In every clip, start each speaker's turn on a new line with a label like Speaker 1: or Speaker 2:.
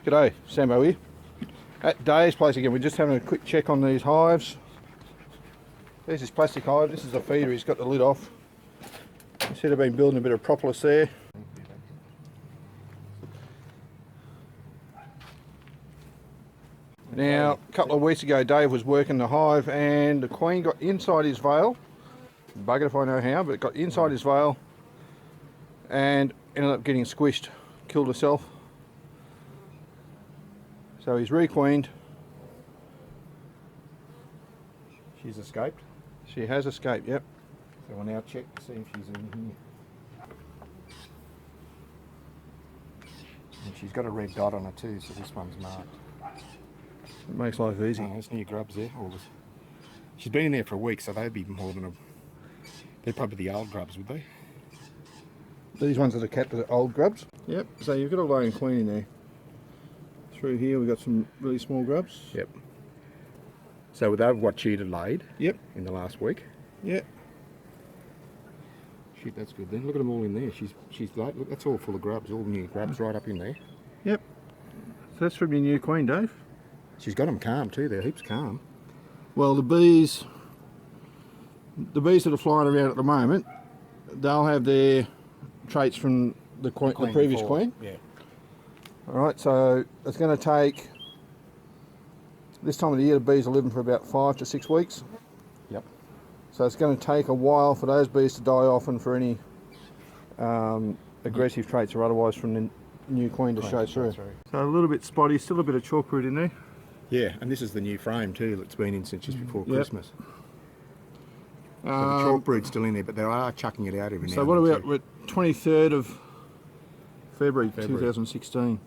Speaker 1: G'day, Sambo here. At Dave's place again, we're just having a quick check on these hives. There's his plastic hive, this is the feeder, he's got the lid off. You see they've been building a bit of propolis there. Now, a couple of weeks ago Dave was working the hive and the queen got inside his veil. Bugger if I know how, but it got inside his veil and ended up getting squished, killed herself. So he's requeened.
Speaker 2: She's escaped.
Speaker 1: She has escaped, yep.
Speaker 2: So we'll now check to see if she's in here. And she's got a red dot on her too, so this one's marked.
Speaker 1: It makes life easy.
Speaker 2: Oh, there's new grubs there. She's been in there for a week, so they'd be more than a... They're probably the old grubs, would they?
Speaker 1: These ones that are capped are old grubs. Yep, so you've got a lone queen in there. Through here we've got some really small grubs.
Speaker 2: Yep. So they've what cheated laid?
Speaker 1: Yep.
Speaker 2: In the last week?
Speaker 1: Yep.
Speaker 2: Shit, that's good then. Look at them all in there. She's like, look, that's all full of grubs, all new grubs right up in there.
Speaker 1: Yep. So that's from your new queen, Dave.
Speaker 2: She's got them calm too, they're heaps calm.
Speaker 1: Well, the bees that are flying around at the moment, they'll have their traits from the previous queen.
Speaker 2: Yeah.
Speaker 1: Alright, so it's going to take, this time of the year the bees are living for about 5 to 6 weeks.
Speaker 2: Yep.
Speaker 1: So it's going to take a while for those bees to die off and for any aggressive traits or otherwise from the new queen to show through. So a little bit spotty, still a bit of chalkroot in there.
Speaker 2: Yeah, and this is the new frame too that's been in since just before Christmas. So the chalkroot's still in there, but they are chucking it out every now and then.
Speaker 1: So what are we at? We're at 23rd of February 2016.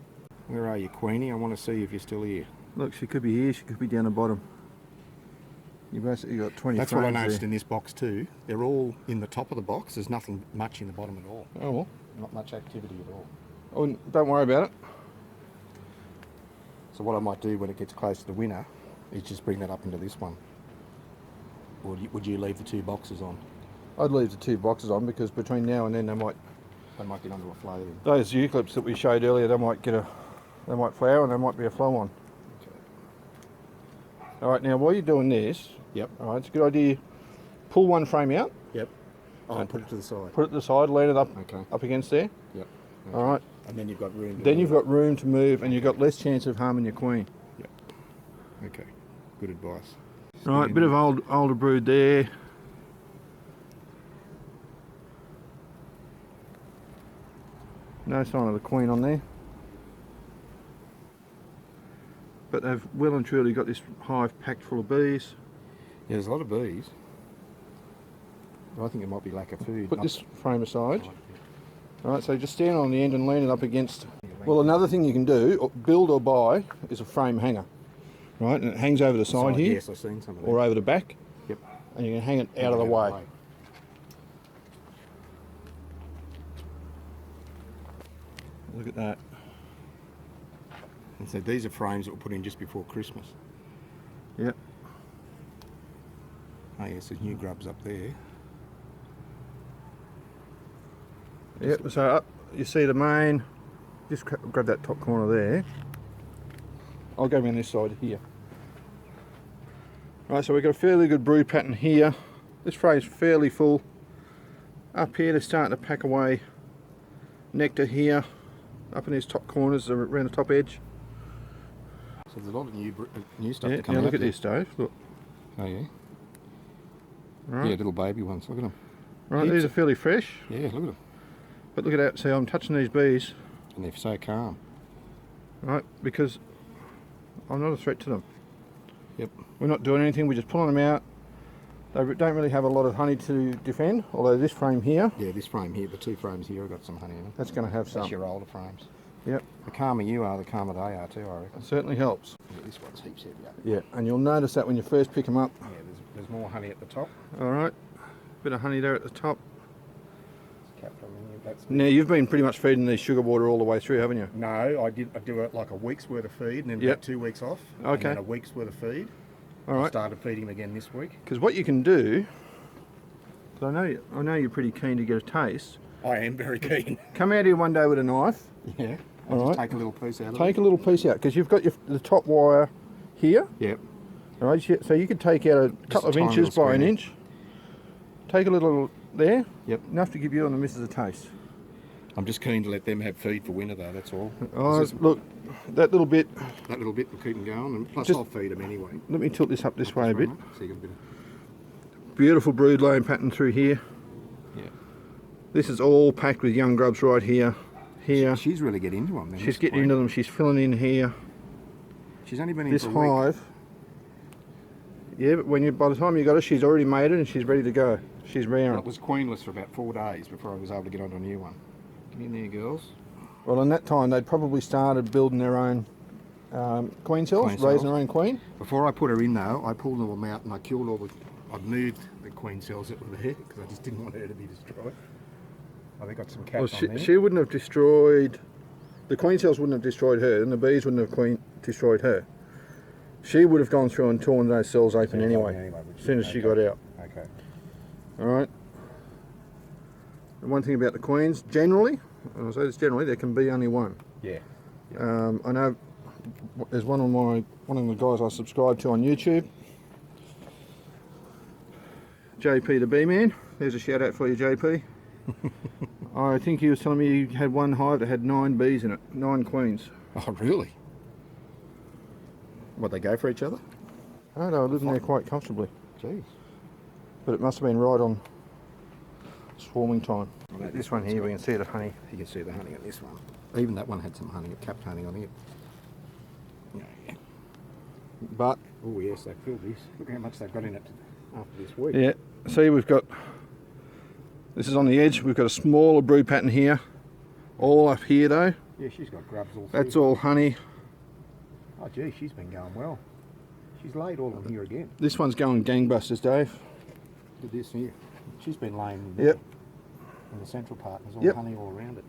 Speaker 2: Where are you, Queenie? I want to see if you're still here.
Speaker 1: Look, she could be here, she could be down the bottom. You basically got 20
Speaker 2: That's
Speaker 1: frames
Speaker 2: what I noticed
Speaker 1: there.
Speaker 2: in this box too. They're all in the top of the box. There's nothing much in the bottom at all.
Speaker 1: Oh well.
Speaker 2: Not much activity at all.
Speaker 1: Oh, don't worry about it.
Speaker 2: So what I might do when it gets close to the winter is just bring that up into this one. Or would you leave the two boxes on?
Speaker 1: I'd leave the two boxes on because between now and then they might
Speaker 2: get onto a flow then.
Speaker 1: Those eucalypts that we showed earlier, they might flower and there might be a flow on. Okay. Alright, now while you're doing this,
Speaker 2: yep.
Speaker 1: Alright, it's a good idea. Pull one frame out.
Speaker 2: Yep. Oh, and put it to the side.
Speaker 1: Put it to the side, land it up against there.
Speaker 2: Yep. Okay.
Speaker 1: Alright.
Speaker 2: And then you've got room.
Speaker 1: Then you've got room to move and you've got less chance of harming your queen.
Speaker 2: Yep. Okay. Good advice.
Speaker 1: Right, bit of older brood there. No sign of the queen on there. But they've well and truly got this hive packed full of bees.
Speaker 2: Yeah, there's a lot of bees. I think it might be lack of food.
Speaker 1: Put this frame aside. Alright, so just stand on the end and lean it up against. Well, another thing you can do, build or buy, is a frame hanger. Right, and it hangs over the side here.
Speaker 2: Yes, I've seen some of that.
Speaker 1: Or over the back.
Speaker 2: Yep.
Speaker 1: And you can hang it out of the way. Look at that.
Speaker 2: And so these are frames that were put in just before Christmas.
Speaker 1: Yep.
Speaker 2: Oh yes, there's new grubs up there.
Speaker 1: Yep, so up, you see the main, just grab that top corner there. I'll go around this side here. Right, so we've got a fairly good brood pattern here. This frame's fairly full. Up here they're starting to pack away nectar here, up in these top corners around the top edge.
Speaker 2: So there's a lot of new stuff to come
Speaker 1: now
Speaker 2: out.
Speaker 1: Look at this, Dave, look.
Speaker 2: Oh yeah?
Speaker 1: Right.
Speaker 2: Yeah, little baby ones, look at them.
Speaker 1: Right, these are fairly fresh.
Speaker 2: Yeah, look at them.
Speaker 1: But look at that, see I'm touching these bees.
Speaker 2: And they're so calm.
Speaker 1: Right, because I'm not a threat to them.
Speaker 2: Yep.
Speaker 1: We're not doing anything, we're just pulling them out. They don't really have a lot of honey to defend, although this frame here...
Speaker 2: Yeah, this frame here, the two frames here have got some honey in them.
Speaker 1: That's going to have some.
Speaker 2: That's your older frames.
Speaker 1: Yep.
Speaker 2: The calmer you are, the calmer they are too, I reckon.
Speaker 1: It certainly helps.
Speaker 2: Yeah, this one's heaps heavier.
Speaker 1: Yeah, and you'll notice that when you first pick them up.
Speaker 2: Yeah, there's more honey at the top.
Speaker 1: Alright, bit of honey there at the top.
Speaker 2: Capped on there, that's
Speaker 1: Now you've been pretty much feeding these sugar water all the way through, haven't you?
Speaker 2: No, I do it like a week's worth of feed and then about 2 weeks off.
Speaker 1: Okay.
Speaker 2: And then a week's worth of feed.
Speaker 1: Alright.
Speaker 2: I started feeding them again this week.
Speaker 1: Because what you can do, because I know you're pretty keen to get a taste.
Speaker 2: I am very keen.
Speaker 1: Come out here one day with a knife.
Speaker 2: Yeah. And just take a little piece out of it.
Speaker 1: Take a little piece out, because you've got the top wire here.
Speaker 2: Yep.
Speaker 1: All right, so you could take out a couple of inches by an inch. Take a little there.
Speaker 2: Yep.
Speaker 1: Enough to give you and the missus a taste.
Speaker 2: I'm just keen to let them have feed for winter though, that's all.
Speaker 1: Oh, look, that little bit
Speaker 2: will keep them going, and plus I'll feed them anyway.
Speaker 1: Let me tilt this up this way a bit.
Speaker 2: So you got a bit of...
Speaker 1: Beautiful brood laying pattern through here.
Speaker 2: Yeah.
Speaker 1: This is all packed with young grubs right here. Here.
Speaker 2: She's really getting into them then.
Speaker 1: She's getting into them, she's filling in here.
Speaker 2: She's only been in
Speaker 1: this
Speaker 2: for a week.
Speaker 1: hive. Yeah, but by the time you got her, she's already made it and she's ready to go. She's rearing.
Speaker 2: It was queenless for about 4 days before I was able to get onto a new one. Get in there, girls.
Speaker 1: Well, in that time, they'd probably started building their own queen cells, raising their own queen.
Speaker 2: Before I put her in though, I pulled them out and I killed all the... I'd moved the queen cells that were there because I just didn't want her to be destroyed. I got some cats on there.
Speaker 1: She wouldn't have destroyed... The queen cells wouldn't have destroyed her, and the bees wouldn't have destroyed her. She would have gone through and torn those cells open anyway as soon as she got out.
Speaker 2: Okay.
Speaker 1: Alright. The one thing about the queens, generally, and I say this generally, there can be only one.
Speaker 2: Yeah.
Speaker 1: I know there's one of the guys I subscribe to on YouTube, JP the Bee Man. There's a shout out for you, JP. I think he was telling me he had one hive that had 9 bees in it, 9 queens.
Speaker 2: Oh, really? What, they go for each other?
Speaker 1: Oh, they were living there quite comfortably.
Speaker 2: Jeez.
Speaker 1: But it must have been right on swarming time. Well, this one here, we can see the honey.
Speaker 2: You can see the honey on this one. Even that one had some honey, capped honey on it. Yeah.
Speaker 1: But...
Speaker 2: Oh yes, they filled this. Look how much they've got in it after this week.
Speaker 1: Yeah, see we've got... This is on the edge, we've got a smaller brood pattern here. All up here though.
Speaker 2: Yeah, she's got grubs all
Speaker 1: through. That's all honey.
Speaker 2: Oh gee, she's been going well. She's laid all on here again.
Speaker 1: This one's going gangbusters, Dave.
Speaker 2: Look at this here. She's been laying
Speaker 1: in
Speaker 2: the central part. There's all honey all around it.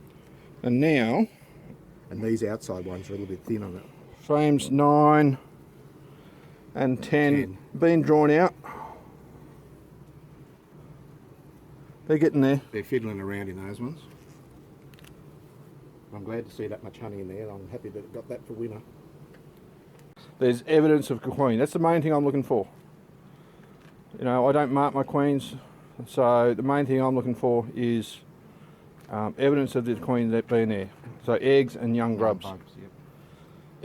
Speaker 1: And now...
Speaker 2: And these outside ones are a little bit thin on it.
Speaker 1: Frames 9 and 10 being drawn out. They're getting there.
Speaker 2: They're fiddling around in those ones. I'm glad to see that much honey in there. I'm happy that it got that for winter.
Speaker 1: There's evidence of queen. That's the main thing I'm looking for. You know, I don't mark my queens, so the main thing I'm looking for is evidence of the queen that being there. So eggs and young grubs.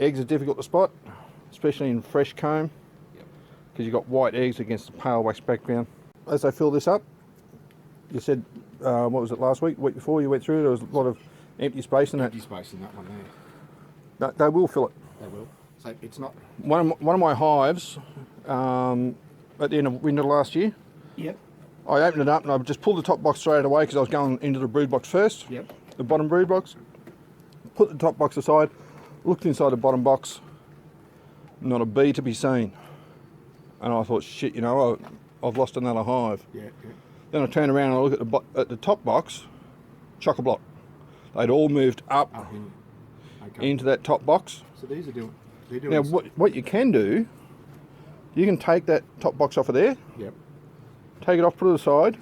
Speaker 1: Eggs are difficult to spot, especially in fresh comb, because you've got white eggs against a pale wax background. As I fill this up, you said, what was it, last week, week before you went through, there was a lot of empty space in that.
Speaker 2: Empty space in that one there.
Speaker 1: They will fill it.
Speaker 2: They will. So it's not...
Speaker 1: One of my hives, at the end of winter last year, I opened it up and I just pulled the top box straight away because I was going into the brood box first, the bottom brood box. Put the top box aside, looked inside the bottom box, not a bee to be seen. And I thought, shit, you know, I've lost another hive. Then I turned around and I looked at the top box, chock-a-block. They'd all moved up into that top box.
Speaker 2: So these are doing...
Speaker 1: Now, what you can do, you can take that top box off of there. Take it off, put it aside.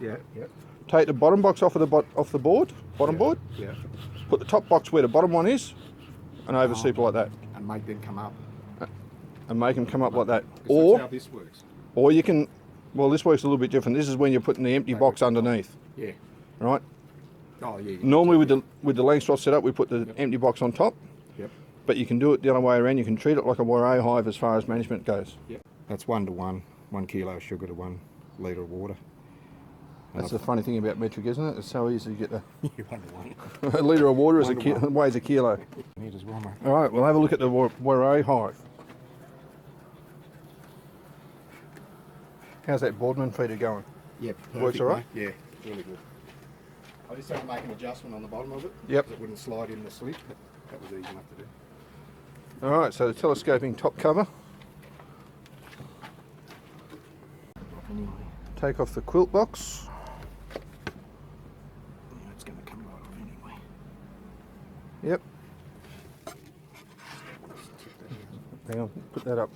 Speaker 1: Take the bottom box off of the board, bottom board. Put the top box where the bottom one is, and overseep like that.
Speaker 2: And make them come up.
Speaker 1: And make them come up like that.
Speaker 2: That's how this works.
Speaker 1: Or you can, well, this works a little bit different. This is when you're putting the empty box underneath. Right?
Speaker 2: Oh yeah.
Speaker 1: Normally with the Langstroth setup, we put the empty box on top. But you can do it the other way around. You can treat it like a Warré hive as far as management goes.
Speaker 2: That's 1 to 1. 1 kilo of sugar to 1 litre of water.
Speaker 1: That's the funny thing about metric, isn't it? It's so easy to get
Speaker 2: 1 to 1.
Speaker 1: a litre of water weighs a kilo.
Speaker 2: Need as well, mate.
Speaker 1: All right, we'll have a look at the Warré hive. How's that Boardman feeder going? Works all right?
Speaker 2: Yeah, really good. I just had to make an adjustment on the bottom of it.
Speaker 1: Yep.
Speaker 2: So it wouldn't slide in the slit, but that was easy enough to do.
Speaker 1: All right, so the telescoping top cover. Take off the quilt box.
Speaker 2: It's going to come right off anyway.
Speaker 1: Yep. Hang on, put that up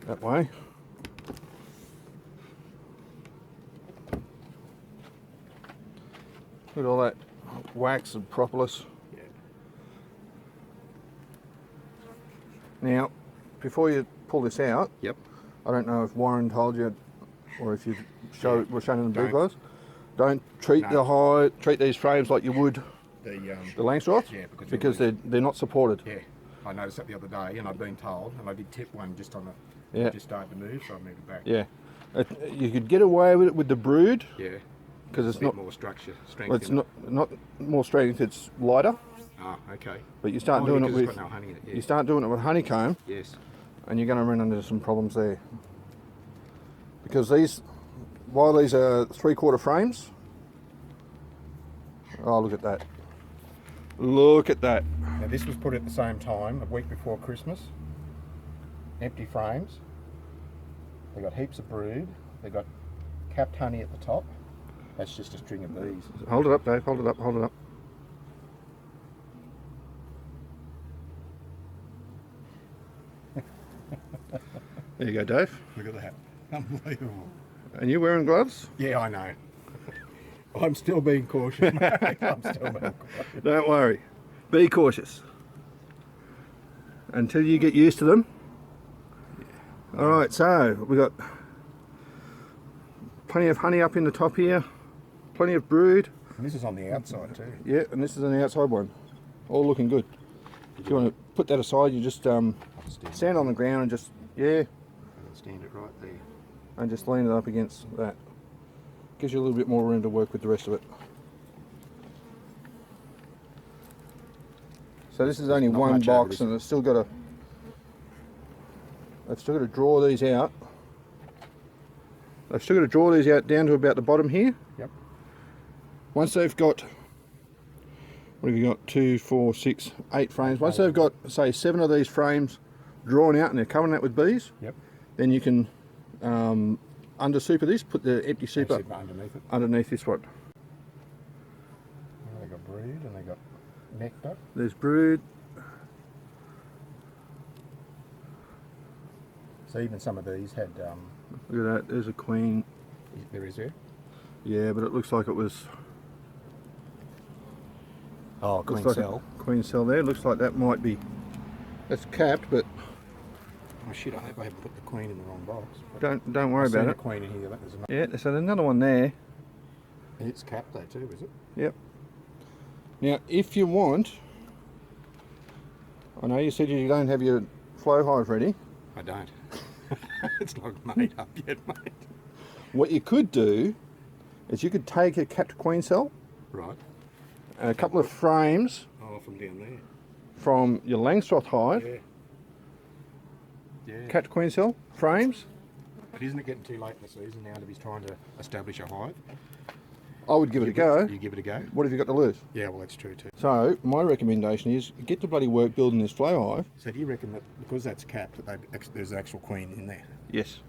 Speaker 1: that way. Look at all that wax and propolis. Now, before you pull this out,
Speaker 2: Yep.
Speaker 1: I don't know if Warren told you, or if you were showing them the bee
Speaker 2: Don't.
Speaker 1: guys. Don't treat treat these frames like you would
Speaker 2: The
Speaker 1: the Langstroth,
Speaker 2: yeah,
Speaker 1: because they're not supported.
Speaker 2: yeah, I noticed that the other day, and I've been told, and I did tip one just on the
Speaker 1: Yeah.
Speaker 2: just started to move, so I moved it back.
Speaker 1: Yeah, you could get away with it with the brood
Speaker 2: Yeah.
Speaker 1: because it's
Speaker 2: a bit
Speaker 1: not.
Speaker 2: more structure, strength.
Speaker 1: Well, it's
Speaker 2: in it.
Speaker 1: not more strength. It's lighter.
Speaker 2: Ah, okay.
Speaker 1: But you start
Speaker 2: Oh,
Speaker 1: doing
Speaker 2: yeah,
Speaker 1: it
Speaker 2: 'cause it's
Speaker 1: with
Speaker 2: got no honey in it. Yeah.
Speaker 1: you start doing it with honeycomb,
Speaker 2: Yes.
Speaker 1: and you're going to run into some problems there. Because while these are 3/4 frames, oh look at that! Look at that!
Speaker 2: Now this was put at the same time, a week before Christmas. Empty frames. They got heaps of brood. They got capped honey at the top. That's just a string of bees.
Speaker 1: Hold it up, Dave. Hold it up. Hold it up. There you go, Dave.
Speaker 2: Look at that. Unbelievable.
Speaker 1: And you wearing gloves?
Speaker 2: Yeah, I know. I'm still being cautious, mate. I'm still being cautious.
Speaker 1: Don't worry. Be cautious. Until you get used to them. Yeah. Alright, so we've got plenty of honey up in the top here. Plenty of brood.
Speaker 2: And this is on the outside too.
Speaker 1: Yeah, and this is an outside one. All looking good. If you want to put that aside, you just stand on the ground and just, yeah,
Speaker 2: I can stand it right there.
Speaker 1: and just lean it up against that. Gives you a little bit more room to work with the rest of it. So this is only
Speaker 2: not
Speaker 1: one
Speaker 2: much over
Speaker 1: box,
Speaker 2: this.
Speaker 1: and it's still got to. They've still got to draw these out. They've still got to draw these out down to about the bottom here.
Speaker 2: Yep.
Speaker 1: Once they've got, what have you got? 2, 4, 6, 8 frames. Once they've got, say, 7 of these frames drawn out and they're covering that with bees,
Speaker 2: Yep.
Speaker 1: then you can under super this, put the empty super
Speaker 2: Super underneath it.
Speaker 1: underneath this one.
Speaker 2: And they got brood and they got nectar.
Speaker 1: There's brood.
Speaker 2: So even some of these had.
Speaker 1: Look at that. There's a queen.
Speaker 2: There is there.
Speaker 1: Yeah, but it looks like it was.
Speaker 2: Oh,
Speaker 1: Looks
Speaker 2: queen
Speaker 1: like
Speaker 2: cell.
Speaker 1: a queen cell there. Looks like that might be. That's capped, but
Speaker 2: Oh shit! I hope I haven't put the queen in the wrong box. But
Speaker 1: don't worry
Speaker 2: I've seen
Speaker 1: about
Speaker 2: a
Speaker 1: it.
Speaker 2: queen in here. There's another.
Speaker 1: Yeah, so there's another one there.
Speaker 2: It's capped though too, is it?
Speaker 1: Yep. Now, if you want, I know you said you don't have your flow hive ready.
Speaker 2: I don't. It's not made up yet, mate.
Speaker 1: What you could do is you could take a capped queen cell
Speaker 2: Right.
Speaker 1: and a couple of frames
Speaker 2: Oh, from down there.
Speaker 1: from your Langstroth hive,
Speaker 2: Yeah. Yeah.
Speaker 1: capped queen cell frames.
Speaker 2: But isn't it getting too late in the season now to be trying to establish a hive?
Speaker 1: I would give it a go.
Speaker 2: You give it a go?
Speaker 1: What have you got to lose?
Speaker 2: Yeah, well, that's true too.
Speaker 1: So my recommendation is get to bloody work building this flow hive.
Speaker 2: So do you reckon that because that's capped, that there's an actual queen in there?
Speaker 1: Yes.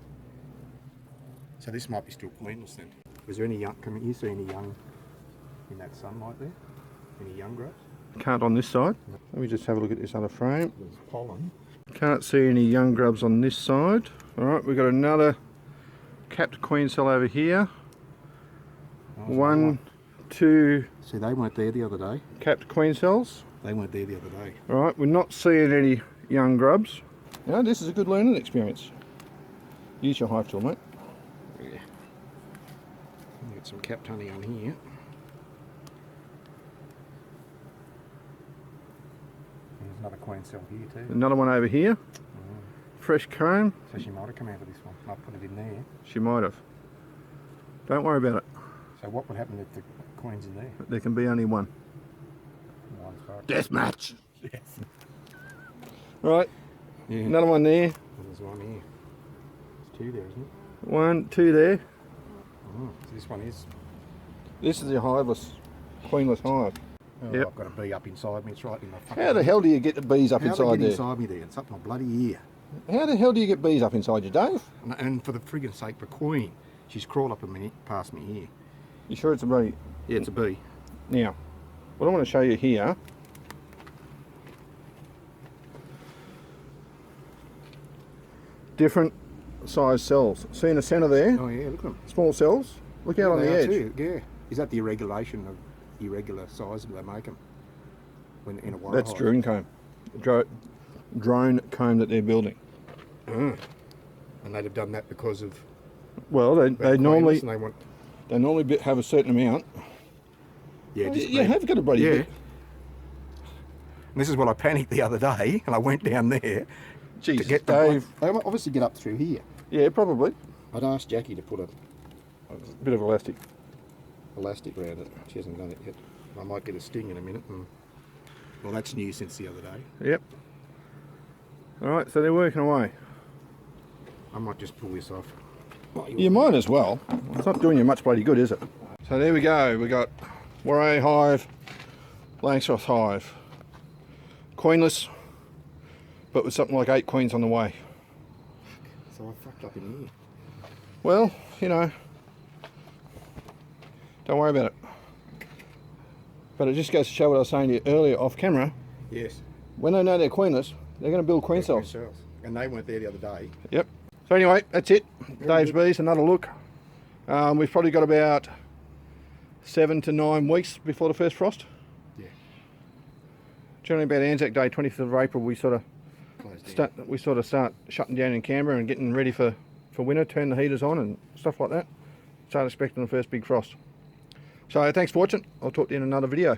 Speaker 2: So this might be still queenless then. Was there any young? Can you see any young in that sunlight there? Any young growths?
Speaker 1: Can't on this side. Let me just have a look at this other frame.
Speaker 2: There's pollen.
Speaker 1: Can't see any young grubs on this side. Alright, we've got another capped queen cell over here.
Speaker 2: Oh,
Speaker 1: 1, 2
Speaker 2: See, they weren't there the other day.
Speaker 1: capped queen cells.
Speaker 2: They weren't there the other day.
Speaker 1: Alright, we're not seeing any young grubs. Now, this is a good learning experience. Use your hive tool, mate.
Speaker 2: Yeah. Get some capped honey on here. There's another queen cell here too.
Speaker 1: Another one over here. Fresh comb.
Speaker 2: So she might have come out of this one. I'll put it in there.
Speaker 1: She might have. Don't worry about it.
Speaker 2: So what would happen if the queen's in there?
Speaker 1: There can be only one.
Speaker 2: One's far-
Speaker 1: Deathmatch.
Speaker 2: Yes.
Speaker 1: Right,
Speaker 2: Yeah.
Speaker 1: another one there.
Speaker 2: And there's one here. There's two there, isn't it?
Speaker 1: 1, 2 there.
Speaker 2: Oh, so this one is.
Speaker 1: This is your hiveless, queenless hive.
Speaker 2: Oh,
Speaker 1: Yep.
Speaker 2: I've got a bee up inside me. It's right in my fucking.
Speaker 1: How the hell do you get the bees up
Speaker 2: How they
Speaker 1: inside
Speaker 2: get
Speaker 1: there?
Speaker 2: inside me there? It's up my bloody ear.
Speaker 1: How the hell do you get bees up inside you, Dave?
Speaker 2: And for the friggin' sake, the queen, she's crawled up a minute past me here.
Speaker 1: You sure it's a bee?
Speaker 2: Yeah, it's a bee.
Speaker 1: Now, what I want to show you here, different size cells. See in the centre there,
Speaker 2: Oh yeah, look at them.
Speaker 1: small cells. Look out on the edge.
Speaker 2: Too. Yeah. Is that the irregulation of irregular size they make them when in a warré
Speaker 1: That's
Speaker 2: hive?
Speaker 1: drone comb. drone comb that they're building.
Speaker 2: And they'd have done that because of
Speaker 1: Well, they normally
Speaker 2: and they want
Speaker 1: have a certain amount.
Speaker 2: just
Speaker 1: You have got a bloody bit.
Speaker 2: And this is what I panicked the other day, and I went down there
Speaker 1: Jesus,
Speaker 2: to get
Speaker 1: Dave.
Speaker 2: They obviously get up through here.
Speaker 1: Yeah, probably.
Speaker 2: I'd asked Jackie to put a
Speaker 1: Bit of elastic.
Speaker 2: elastic around it. She hasn't done it yet. I might get a sting in a minute. Well, that's new since the other day.
Speaker 1: Yep. All right, so they're working away.
Speaker 2: I might just pull this off.
Speaker 1: You might as well. It's not doing you much bloody good, is it? So there we go. We got Warré Hive, Langstroth Hive. Queenless, but with something like 8 queens on the way.
Speaker 2: So I fucked up in here.
Speaker 1: Well, you know, don't worry about it. But it just goes to show what I was saying to you earlier off camera.
Speaker 2: Yes.
Speaker 1: When they know they're queenless, they're going to build queen cells.
Speaker 2: And they weren't there the other day.
Speaker 1: Yep. So anyway, that's it. Dave's bees, another look. We've probably got about 7 to 9 weeks before the first frost.
Speaker 2: Yeah.
Speaker 1: Generally about Anzac Day, 25th of April, we sort of start shutting down in Canberra and getting ready for winter, turn the heaters on and stuff like that. Start expecting the first big frost. So thanks for watching. I'll talk to you in another video.